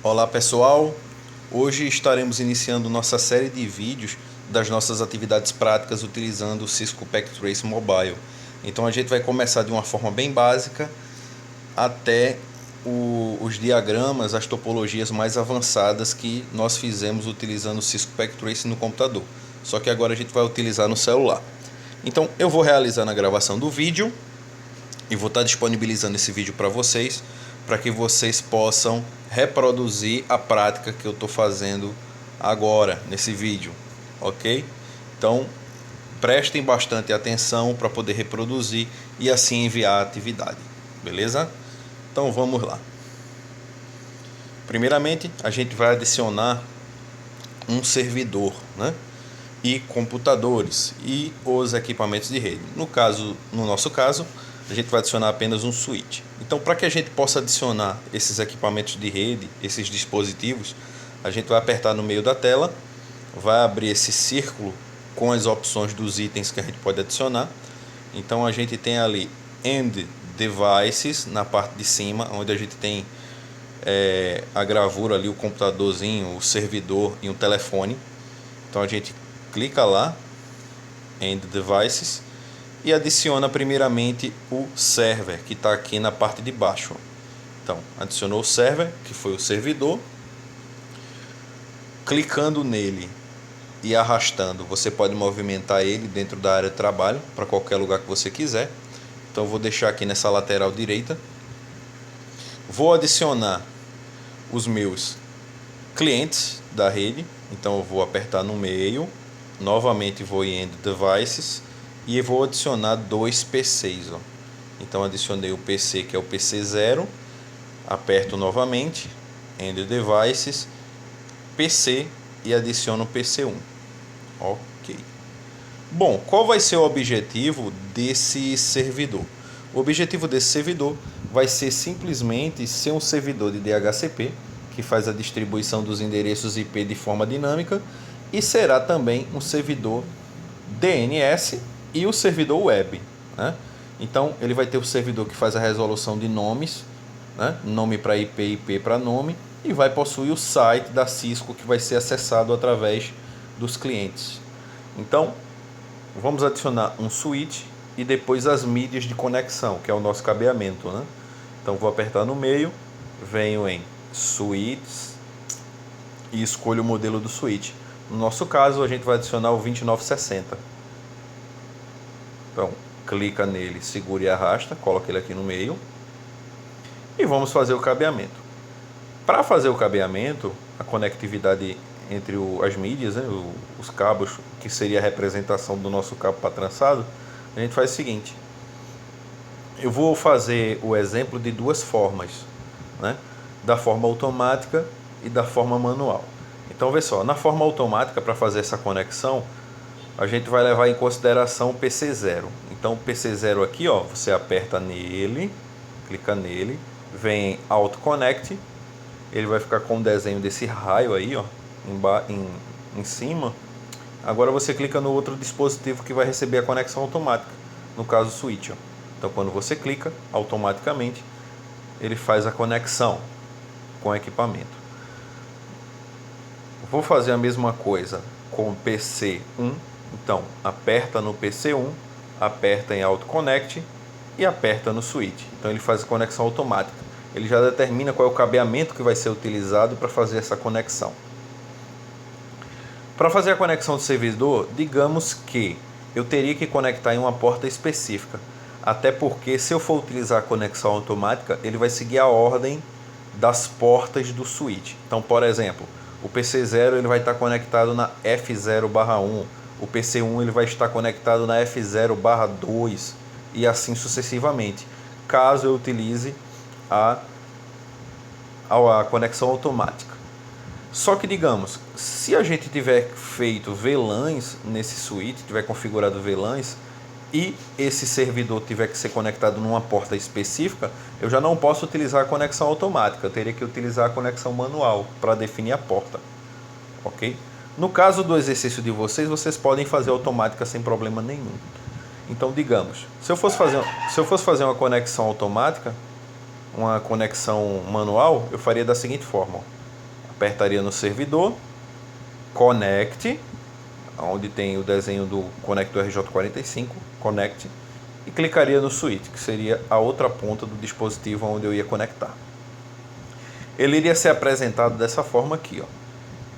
Olá pessoal, hoje estaremos iniciando nossa série de vídeos das nossas atividades práticas utilizando o Cisco PacTrace Mobile. Então a gente vai começar de uma forma bem básica até os diagramas, as topologias mais avançadas que nós fizemos utilizando o Cisco PacTrace no computador. Só que agora a gente vai utilizar no celular. Então eu vou realizar a gravação do vídeo e vou estar disponibilizando esse vídeo para vocês, para que vocês possam reproduzir a prática que eu estou fazendo agora nesse vídeo, ok? Então prestem bastante atenção para poder reproduzir e assim enviar a atividade, beleza? Então vamos lá. Primeiramente a gente vai adicionar um servidor, né? E computadores e os equipamentos de rede. No nosso caso, a gente vai adicionar apenas um switch. Então, para que a gente possa adicionar esses equipamentos de rede, esses dispositivos, a gente vai apertar no meio da tela, vai abrir esse círculo com as opções dos itens que a gente pode adicionar. Então, a gente tem ali End Devices na parte de cima, onde a gente tem a gravura ali, o computadorzinho, o servidor e um telefone. Então, a gente clica lá, End Devices, e adiciona primeiramente o server, que está aqui na parte de baixo. Então, adicionou o server, que foi o servidor. Clicando nele e arrastando, você pode movimentar ele dentro da área de trabalho, para qualquer lugar que você quiser. Então, eu vou deixar aqui nessa lateral direita. Vou adicionar os meus clientes da rede. Então, eu vou apertar no meio. Novamente vou em End Devices e vou adicionar dois PCs. Então adicionei o PC que é o PC 0, aperto novamente, End Devices, PC e adiciono o PC 1. Ok. Bom, qual vai ser o objetivo desse servidor? O objetivo desse servidor vai ser simplesmente ser um servidor de DHCP, que faz a distribuição dos endereços IP de forma dinâmica, e será também um servidor DNS e o servidor web, né? Então ele vai ter o servidor que faz a resolução de nomes, né? Nome para IP, IP para nome, e vai possuir o site da Cisco que vai ser acessado através dos clientes. Então vamos adicionar um switch e depois as mídias de conexão, que é o nosso cabeamento, né? Então vou apertar no meio, venho em switches e escolho o modelo do switch. No nosso caso, a gente vai adicionar o 2960. Então, clica nele, segura e arrasta, coloca ele aqui no meio. E vamos fazer o cabeamento. Para fazer o cabeamento, a conectividade entre as mídias, né, os cabos, que seria a representação do nosso cabo para trançado, a gente faz o seguinte. Eu vou fazer o exemplo de duas formas, né? Da forma automática e da forma manual. Então, vê só, na forma automática, para fazer essa conexão, a gente vai levar em consideração o PC 0. Então, o PC 0 aqui, ó, você aperta nele, clica nele, vem Auto Connect, ele vai ficar com o desenho desse raio aí, ó, em cima. Agora você clica no outro dispositivo que vai receber a conexão automática, no caso o switch, ó. Então, quando você clica, automaticamente ele faz a conexão com o equipamento. Vou fazer a mesma coisa com o PC 1. Então, aperta no PC 1, aperta em Auto Connect e aperta no switch. Então, ele faz a conexão automática. Ele já determina qual é o cabeamento que vai ser utilizado para fazer essa conexão. Para fazer a conexão do servidor, digamos que eu teria que conectar em uma porta específica. Até porque, se eu for utilizar a conexão automática, ele vai seguir a ordem das portas do switch. Então, por exemplo, o PC 0 ele vai estar conectado na F0/1, o PC 1 ele vai estar conectado na F0/2 e assim sucessivamente, caso eu utilize a conexão automática. Só que, digamos, se a gente tiver feito VLANs nesse switch, tiver configurado VLANs, e esse servidor tiver que ser conectado numa porta específica, eu já não posso utilizar a conexão automática, eu teria que utilizar a conexão manual para definir a porta, ok? No caso do exercício de vocês podem fazer automática sem problema nenhum. Então, digamos, se eu fosse fazer uma conexão automática, uma conexão manual, eu faria da seguinte forma. apertaria no servidor, Connect, onde tem o desenho do conector RJ45, Connect, e clicaria no switch, que seria a outra ponta do dispositivo onde eu ia conectar. Ele iria ser apresentado dessa forma aqui, ó.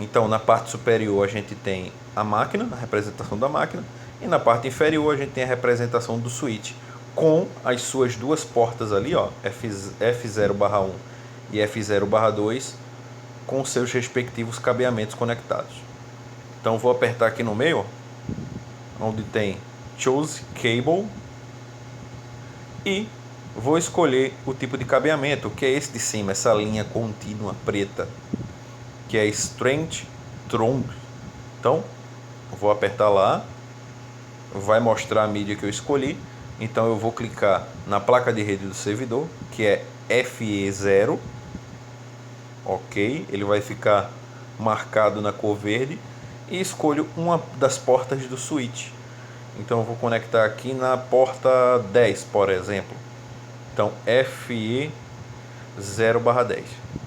Então, na parte superior a gente tem a máquina, a representação da máquina, e na parte inferior a gente tem a representação do switch, com as suas duas portas ali, ó, F0/1 e F0/2, com seus respectivos cabeamentos conectados. Então, vou apertar aqui no meio, ó, onde tem Choose Cable, e vou escolher o tipo de cabeamento, que é esse de cima, essa linha contínua preta, que é Strength Trunk. Então, vou apertar lá, vai mostrar a mídia que eu escolhi. Então eu vou clicar na placa de rede do servidor, que é FE0. Ok, ele vai ficar marcado na cor verde, e escolho uma das portas do switch. Então eu vou conectar aqui na porta 10, por exemplo. Então FE0/10,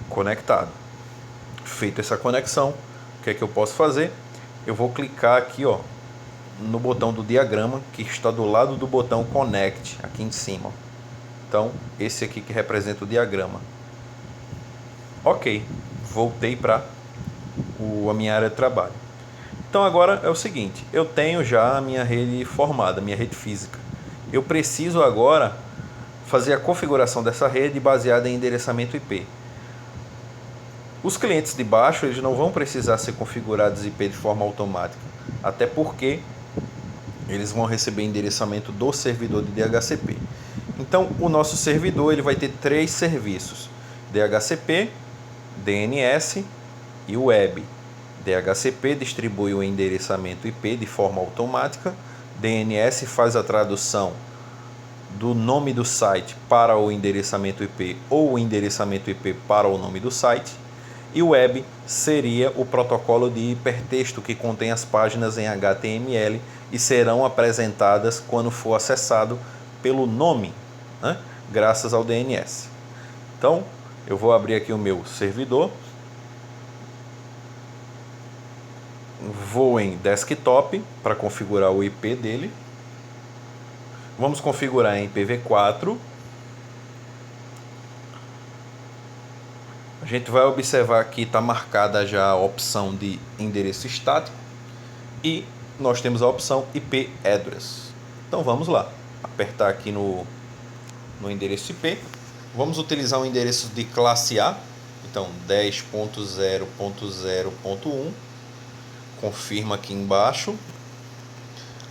conectado. Feita essa conexão, o que é que eu posso fazer? Eu vou clicar aqui, ó, no botão do diagrama, que está do lado do botão Connect, aqui em cima. Então, esse aqui que representa o diagrama. Ok, voltei para a minha área de trabalho. Então agora é o seguinte, eu tenho já a minha rede formada, a minha rede física. Eu preciso agora fazer a configuração dessa rede baseada em endereçamento IP. Os clientes de baixo, eles não vão precisar ser configurados IP de forma automática, até porque eles vão receber endereçamento do servidor de DHCP. Então, o nosso servidor ele vai ter 3 serviços: DHCP, DNS e Web. DHCP distribui o endereçamento IP de forma automática, DNS faz a tradução do nome do site para o endereçamento IP ou o endereçamento IP para o nome do site, e o Web seria o protocolo de hipertexto que contém as páginas em HTML e serão apresentadas quando for acessado pelo nome, né? Graças ao DNS. Então, eu vou abrir aqui o meu servidor, vou em Desktop para configurar o IP dele. Vamos configurar em IPv4. A gente vai observar que está marcada já a opção de endereço estático e nós temos a opção IP Address. Então vamos lá, apertar aqui no endereço IP. Vamos utilizar um endereço de classe A, então 10.0.0.1. Confirma aqui embaixo.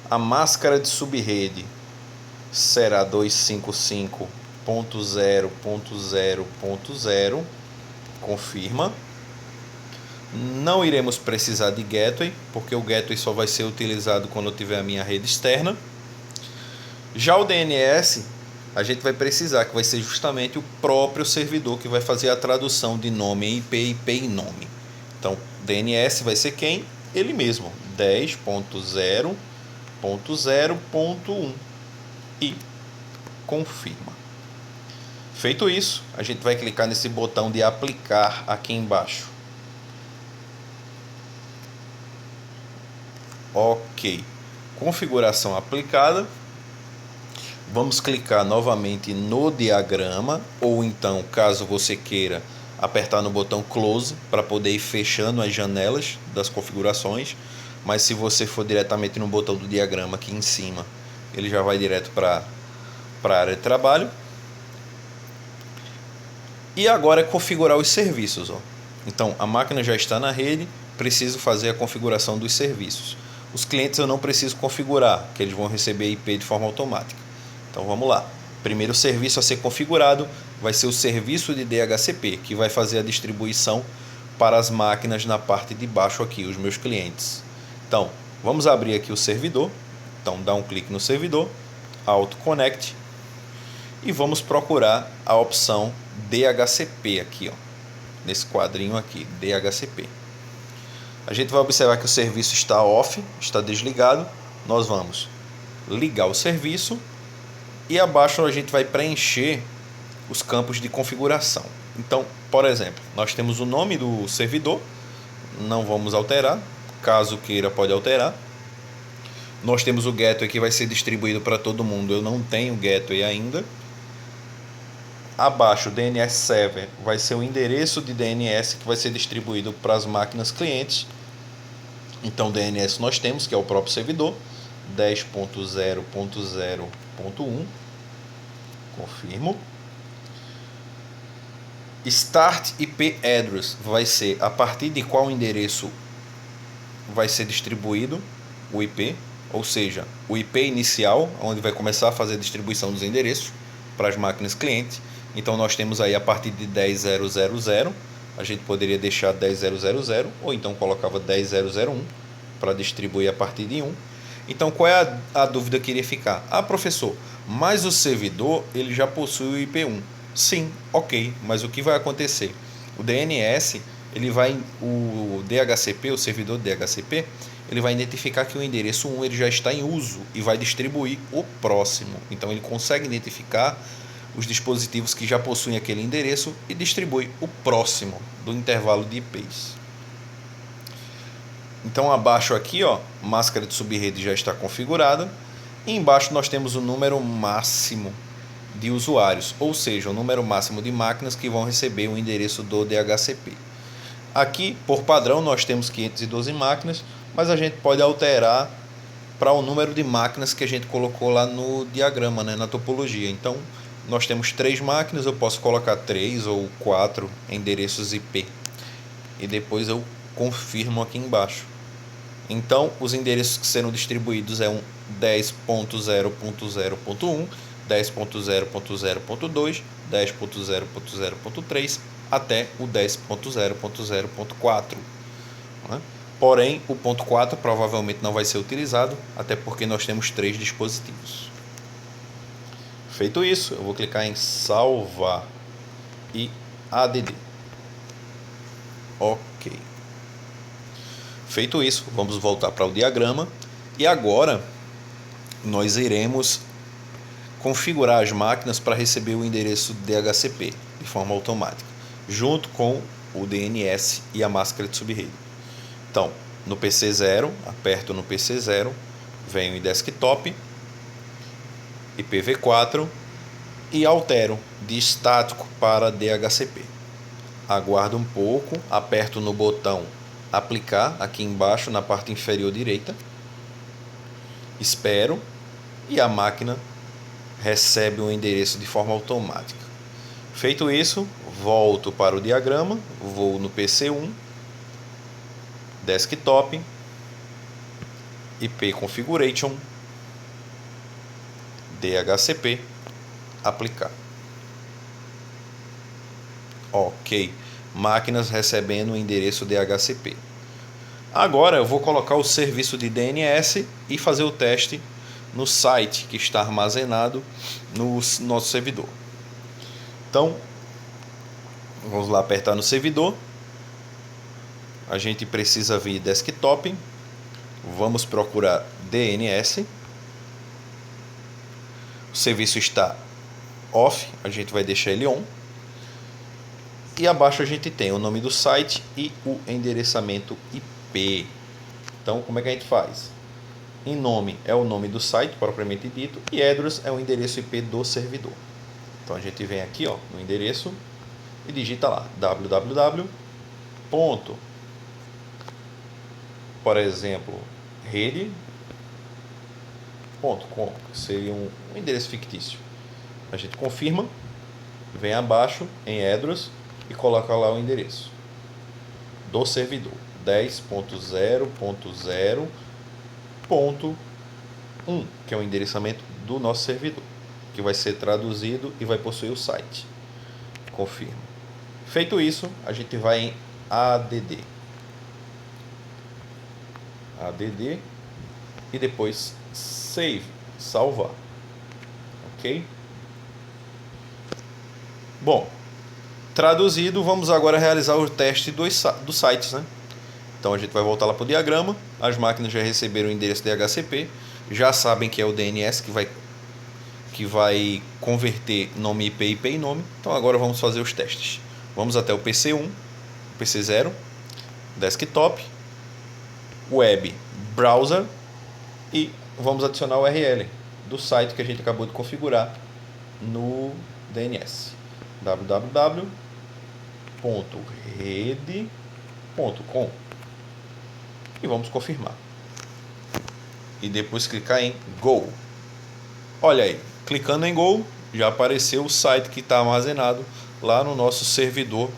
A máscara de subrede será 255.0.0.0. Confirma. Não iremos precisar de gateway, porque o gateway só vai ser utilizado quando eu tiver a minha rede externa. Já o DNS, a gente vai precisar, que vai ser justamente o próprio servidor que vai fazer a tradução de nome em IP, IP em nome. Então, DNS vai ser quem? Ele mesmo, 10.0.0.1, e confirma. Feito isso, a gente vai clicar nesse botão de aplicar aqui embaixo. Ok, configuração aplicada. Vamos clicar novamente no diagrama, ou então, caso você queira, apertar no botão Close para poder ir fechando as janelas das configurações. Mas se você for diretamente no botão do diagrama aqui em cima, ele já vai direto para a área de trabalho. E agora é configurar os serviços, ó. Então a máquina já está na rede, preciso fazer a configuração dos serviços. Os clientes eu não preciso configurar, que eles vão receber IP de forma automática. Então vamos lá. Primeiro serviço a ser configurado vai ser o serviço de DHCP, que vai fazer a distribuição para as máquinas na parte de baixo aqui, os meus clientes. Então, vamos abrir aqui o servidor. Então, dá um clique no servidor, Auto Connect, e vamos procurar a opção DHCP aqui, ó, nesse quadrinho aqui, DHCP. A gente vai observar que o serviço está off, está desligado. Nós vamos ligar o serviço e abaixo a gente vai preencher os campos de configuração. Então, Por exemplo, nós temos o nome do servidor, não vamos alterar, caso queira pode alterar. Nós temos o gateway que vai ser distribuído para todo mundo, eu não tenho gateway ainda. Abaixo, DNS Server vai ser o endereço de DNS que vai ser distribuído para as máquinas clientes. Então DNS nós temos, que é o próprio servidor, 10.0.0.1, confirmo. Start IP Address vai ser a partir de qual endereço vai ser distribuído o IP, ou seja, o IP inicial, onde vai começar a fazer a distribuição dos endereços para as máquinas clientes. Então nós temos aí a partir de 10.0.0.0, a gente poderia deixar 10.0.0.0 ou então colocava 10.0.0.1 para distribuir a partir de 1. Então qual é a dúvida que iria ficar? Ah, professor, mas o servidor ele já possui o IP1. Sim, ok, mas o que vai acontecer? O DNS, o DHCP, o servidor DHCP, ele vai identificar que o endereço 1 ele já está em uso e vai distribuir o próximo. Então ele consegue identificar os dispositivos que já possuem aquele endereço e distribui o próximo do intervalo de IPs. Então abaixo aqui, ó, máscara de subrede já está configurada. E embaixo nós temos o número máximo de usuários, ou seja, o número máximo de máquinas que vão receber o endereço do DHCP. Aqui, por padrão, nós temos 512 máquinas, mas a gente pode alterar para o número de máquinas que a gente colocou lá no diagrama, né, na topologia. Então, nós temos 3 máquinas, eu posso colocar 3 ou 4 endereços IP. E depois eu confirmo aqui embaixo. Então, os endereços que serão distribuídos é um 10.0.0.1, 10.0.0.2, 10.0.0.3 até o 10.0.0.4. Porém, o ponto 4 provavelmente não vai ser utilizado, até porque nós temos 3 dispositivos. Feito isso, eu vou clicar em salvar e ADD. Ok. Feito isso, vamos voltar para o diagrama e agora nós iremos configurar as máquinas para receber o endereço DHCP de forma automática, junto com o DNS e a máscara de subrede. Então, no PC 0, aperto no PC 0, venho em desktop, IPv4 e altero de estático para DHCP. Aguardo um pouco, aperto no botão aplicar aqui embaixo na parte inferior direita, espero e a máquina recebe o endereço de forma automática. Feito isso, volto para o diagrama, vou no PC1, desktop, IP configuration, DHCP, aplicar. Ok, máquinas recebendo o endereço DHCP. Agora eu vou colocar o serviço de DNS e fazer o teste no site que está armazenado no nosso servidor. Então, vamos lá apertar no servidor. A gente precisa vir desktop. Vamos procurar DNS. O serviço está off, a gente vai deixar ele on. E abaixo a gente tem o nome do site e o endereçamento IP. Então, como é que a gente faz? Em nome é o nome do site propriamente dito e address é o endereço IP do servidor. Então a gente vem aqui, ó, no endereço e digita lá www. Por exemplo, rede.com, que seria um endereço fictício. A gente confirma, vem abaixo em address e coloca lá o endereço do servidor 10.0.0.1, que é o endereçamento do nosso servidor, que vai ser traduzido e vai possuir o site. Confirma. Feito isso, a gente vai em ADD e depois save, salvar. Ok? Bom, traduzido, vamos agora realizar o teste dos sites, né? Então a gente vai voltar lá para o diagrama. As máquinas já receberam o endereço DHCP, já sabem que é o DNS que vai converter nome IP, IP e nome. Então agora vamos fazer os testes. Vamos até o PC1, PC0, desktop, web, browser e vamos adicionar o URL do site que a gente acabou de configurar no DNS, www.rede.com, e vamos confirmar e depois clicar em Go. Olha aí, clicando em Go já apareceu o site que está armazenado lá no nosso servidor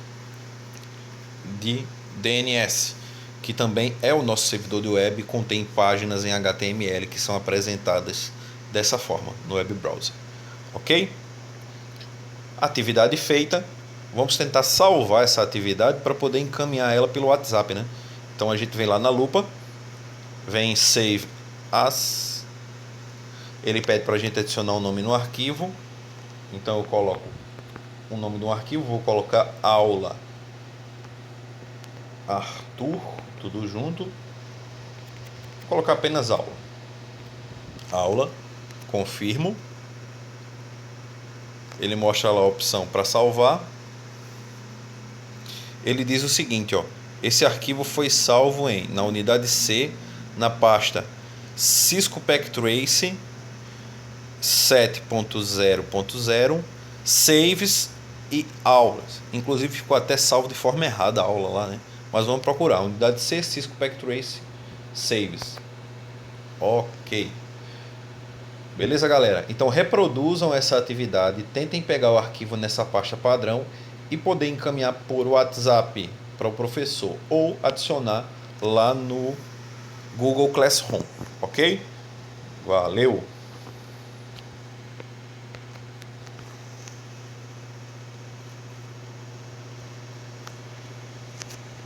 de DNS, que também é o nosso servidor de web, contém páginas em HTML que são apresentadas dessa forma no web browser. Ok? Atividade feita. Vamos tentar salvar essa atividade para poder encaminhar ela pelo WhatsApp, né? Então a gente vem lá na lupa, vem Save As. Ele pede para a gente adicionar um nome no arquivo. Então eu coloco o nome do arquivo, vou colocar aula Arthur, tudo junto. Vou colocar apenas aula. Aula, confirmo. Ele mostra lá a opção para salvar. Ele diz o seguinte, ó: esse arquivo foi salvo na unidade C, na pasta Cisco Pack Trace 7.0.0 saves e aulas. Inclusive ficou até salvo de forma errada a aula lá, né? Mas vamos procurar unidade C, Cisco Pack Trace saves. Ok. Beleza, galera? Então reproduzam essa atividade, tentem pegar o arquivo nessa pasta padrão e poder encaminhar por WhatsApp para o professor ou adicionar lá no Google Classroom, ok? Valeu!